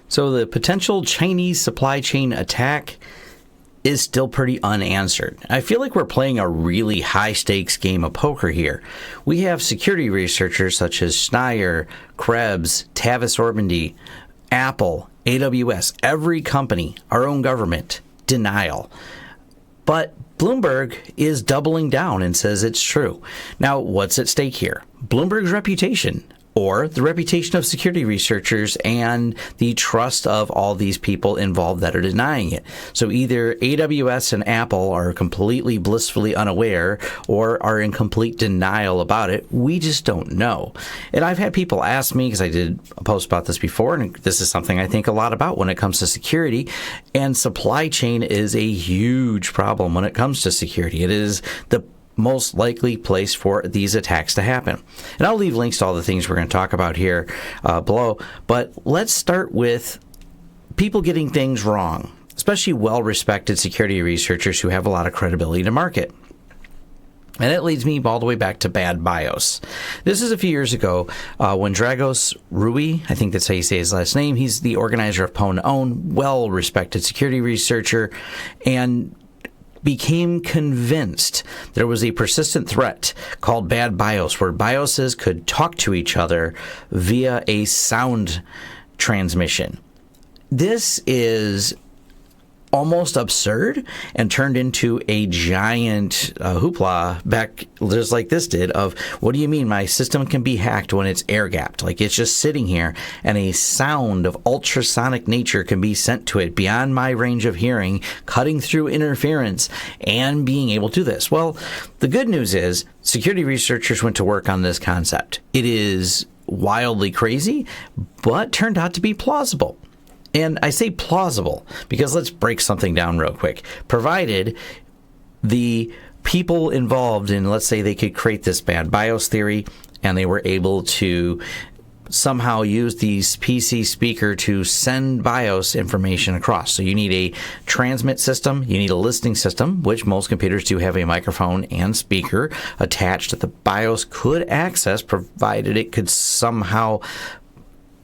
So the potential Chinese supply chain attack is still pretty unanswered. I feel like we're playing a really high-stakes game of poker here. We have security researchers such as Schnier, Krebs, Tavis Tweet, Apple, AWS, every company, our own government, denial. But Bloomberg is doubling down and says it's true. Now, what's at stake here? Bloomberg's reputation, or the reputation of security researchers and the trust of all these people involved that are denying it. So either AWS and Apple are completely blissfully unaware or are in complete denial about it. We just don't know. And I've had people ask me, because I did a post about this before, and this is something I think a lot about when it comes to security, and supply chain is a huge problem when it comes to security. It is the most likely place for these attacks to happen. And I'll leave links to all the things we're going to talk about here below. But let's start with people getting things wrong, especially well-respected security researchers who have a lot of credibility to market. And it leads me all the way back to bad BIOS. This is a few years ago when Dragos Rui, I think that's how you say his last name, he's the organizer of Pwn Own, well-respected security researcher, and became convinced there was a persistent threat called bad BIOS, where BIOSes could talk to each other via a sound transmission. This is almost absurd and turned into a giant hoopla back just like this did of, what do you mean my system can be hacked when it's air gapped? Like, it's just sitting here and a sound of ultrasonic nature can be sent to it beyond my range of hearing, cutting through interference and being able to do this. Well, the good news is security researchers went to work on this concept. It is wildly crazy, but turned out to be plausible. And I say plausible because let's break something down real quick. Provided the people involved in, let's say they could create this bad BIOS theory and they were able to somehow use the PC speaker to send BIOS information across. So you need a transmit system, you need a listening system, which most computers do have a microphone and speaker attached that the BIOS could access, provided it could somehow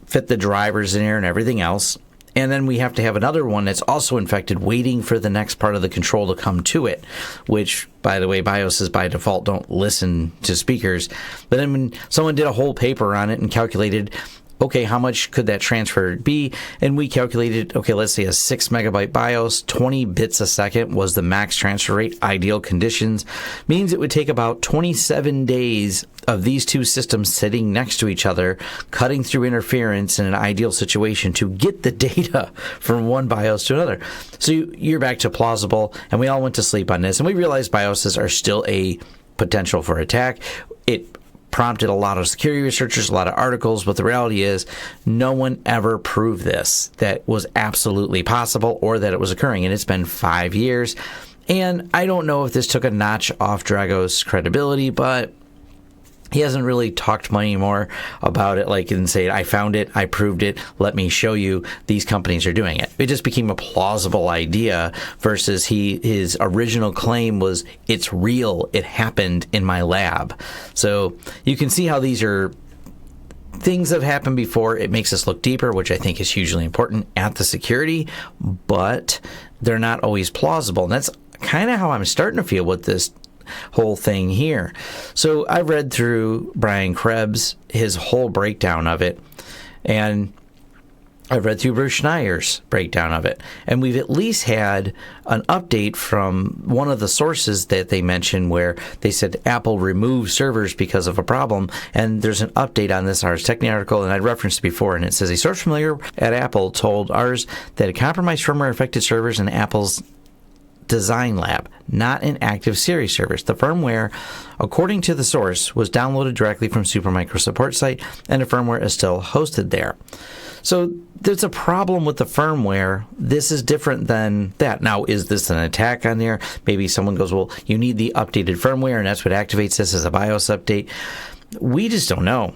fit the drivers in there and everything else. And then we have to have another one that's also infected, waiting for the next part of the control to come to it, which, by the way, BIOSes by default don't listen to speakers. But then when someone did a whole paper on it and calculated, okay, how much could that transfer be? And we calculated, okay, let's say a 6 megabyte BIOS, 20 bits a second was the max transfer rate, ideal conditions, means it would take about 27 days of these two systems sitting next to each other, cutting through interference in an ideal situation to get the data from one BIOS to another. So you're back to plausible, and we all went to sleep on this, and we realized BIOSes are still a potential for attack. It prompted a lot of security researchers, a lot of articles, but the reality is no one ever proved this, that was absolutely possible or that it was occurring. And it's been 5 years. And I don't know if this took a notch off Dragos' credibility, but he hasn't really talked much anymore about it, like, and say, I found it, I proved it, let me show you these companies are doing it. It just became a plausible idea versus his original claim was, it's real, it happened in my lab. So you can see how these are things that have happened before. It makes us look deeper, which I think is hugely important at the security, but they're not always plausible. And that's kind of how I'm starting to feel with this whole thing here. So I read through Brian Krebs, his whole breakdown of it, and I've read through Bruce Schneyer's breakdown of it, and we've at least had an update from one of the sources that they mentioned where they said Apple removed servers because of a problem, and there's an update on this Ars Technia article, and I'd referenced it before, and it says a source familiar at Apple told Ars that a compromised firmware affected servers in Apple's design lab, not in active series servers. The firmware, according to the source, was downloaded directly from Supermicro support site, and the firmware is still hosted there. So there's a problem with the firmware. This is different than that. Now, is this an attack on there? Maybe someone goes, well, you need the updated firmware, and that's what activates this as a BIOS update. We just don't know.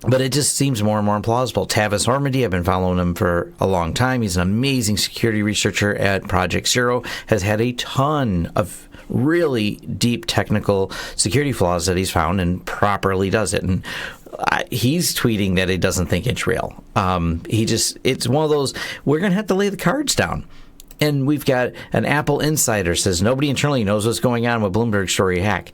But it just seems more and more implausible. Tavis Tweet, I've been following him for a long time. He's an amazing security researcher at Project Zero, has had a ton of really deep technical security flaws that he's found and properly does it. And he's tweeting that he doesn't think it's real. It's one of those, we're going to have to lay the cards down. And we've got an Apple insider says nobody internally knows what's going on with Bloomberg story hack.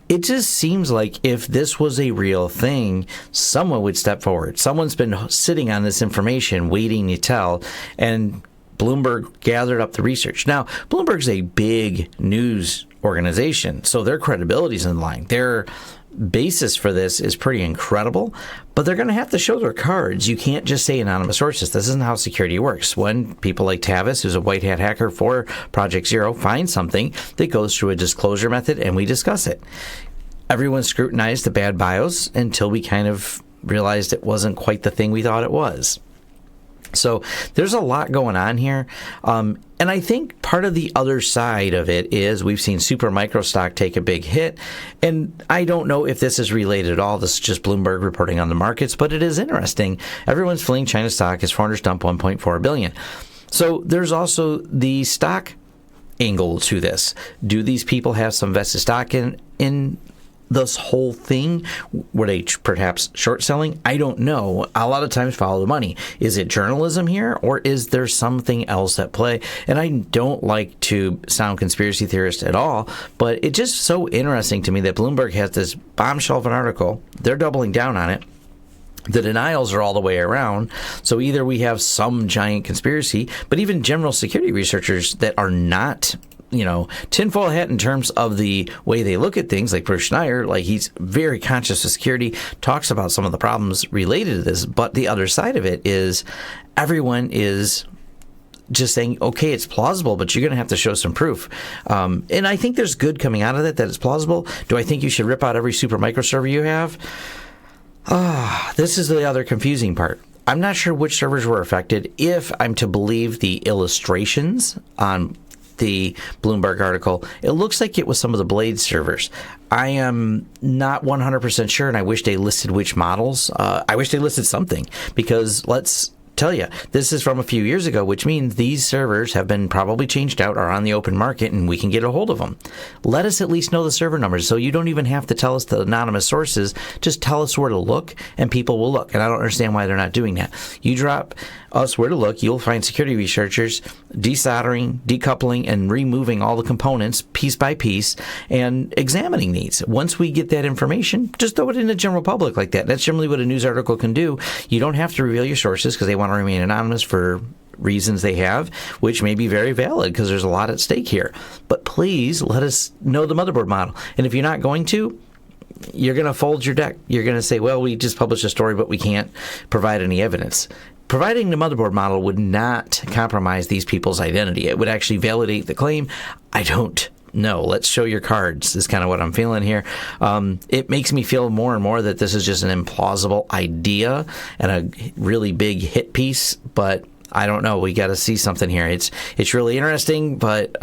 It just seems like if this was a real thing, someone would step forward. Someone's been sitting on this information, waiting to tell, and Bloomberg gathered up the research. Now, Bloomberg's a big news organization, so their credibility is in line. Their basis for this is pretty incredible, but they're going to have to show their cards. You can't just say anonymous sources. This isn't how security works. When people like Tavis, who's a white hat hacker for Project Zero, find something that goes through a disclosure method and we discuss it. Everyone scrutinized the bad BIOS until we kind of realized it wasn't quite the thing we thought it was. So there's a lot going on here. And I think part of the other side of it is we've seen super micro stock take a big hit. And I don't know if this is related at all. This is just Bloomberg reporting on the markets, but it is interesting. Everyone's feeling China stock as foreigners dump $1.4 billion. So there's also the stock angle to this. Do these people have some vested stock in this whole thing? Were they perhaps short selling? I don't know. A lot of times follow the money. Is it journalism here, or is there something else at play? And I don't like to sound conspiracy theorist at all, but it's just so interesting to me that Bloomberg has this bombshell of an article. They're doubling down on it. The denials are all the way around. So either we have some giant conspiracy, but even general security researchers that are not, tinfoil hat in terms of the way they look at things, like Bruce Schnier, like he's very conscious of security, talks about some of the problems related to this. But the other side of it is everyone is just saying, okay, it's plausible, but you're going to have to show some proof. And I think there's good coming out of it, that it's plausible. Do I think you should rip out every super micro server you have? This is the other confusing part. I'm not sure which servers were affected. If I'm to believe the illustrations on the Bloomberg article, it looks like it was some of the Blade servers. I am not 100% sure, and I wish they listed which models. I wish they listed something, because let's tell you, this is from a few years ago, which means these servers have been probably changed out, or on the open market, and we can get a hold of them. Let us at least know the server numbers, so you don't even have to tell us the anonymous sources. Just tell us where to look, and people will look. And I don't understand why they're not doing that. You drop us where to look, you'll find security researchers desoldering, decoupling, and removing all the components piece by piece and examining these. Once we get that information, just throw it in the general public like that. That's generally what a news article can do. You don't have to reveal your sources because they want to remain anonymous for reasons they have, which may be very valid because there's a lot at stake here. But please let us know the motherboard model. And if you're not going to, you're going to fold your deck. You're going to say, well, we just published a story, but we can't provide any evidence. Providing the motherboard model would not compromise these people's identity. It would actually validate the claim. I don't know. Let's show your cards is kind of what I'm feeling here. It makes me feel more and more that this is just an implausible idea and a really big hit piece, but I don't know. We got to see something here. It's really interesting, but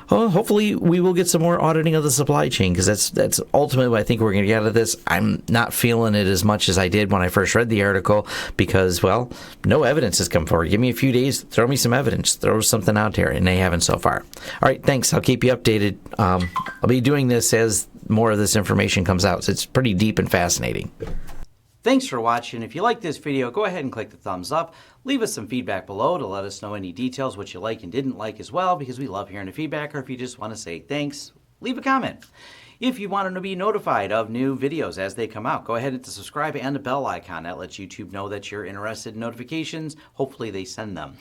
hopefully we will get some more auditing of the supply chain, because that's ultimately what I think we're going to get out of this. I'm not feeling it as much as I did when I first read the article because, well, no evidence has come forward. Give me a few days, throw me some evidence, throw something out there, and they haven't so far. All right, thanks. I'll keep you updated. I'll be doing this as more of this information comes out. So it's pretty deep and fascinating. Thanks for watching. If you like this video, go ahead and click the thumbs up. Leave us some feedback below to let us know any details, what you like and didn't like as well, because we love hearing the feedback. Or if you just want to say thanks, leave a comment. If you want to be notified of new videos as they come out, go ahead and hit the subscribe and the bell icon. That lets YouTube know that you're interested in notifications. Hopefully they send them,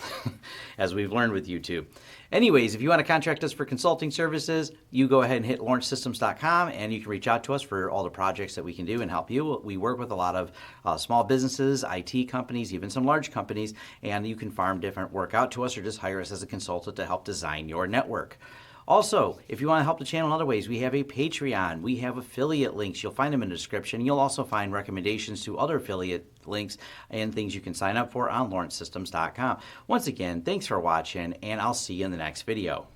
as we've learned with YouTube. Anyways, if you want to contract us for consulting services, you go ahead and hit launchsystems.com, and you can reach out to us for all the projects that we can do and help you. We work with a lot of small businesses, IT companies, even some large companies, and you can farm different work out to us or just hire us as a consultant to help design your network. Also, if you want to help the channel in other ways, we have a Patreon. We have affiliate links. You'll find them in the description. You'll also find recommendations to other affiliate links and things you can sign up for on launchsystems.com. Once again, thanks for watching, and I'll see you in the next video.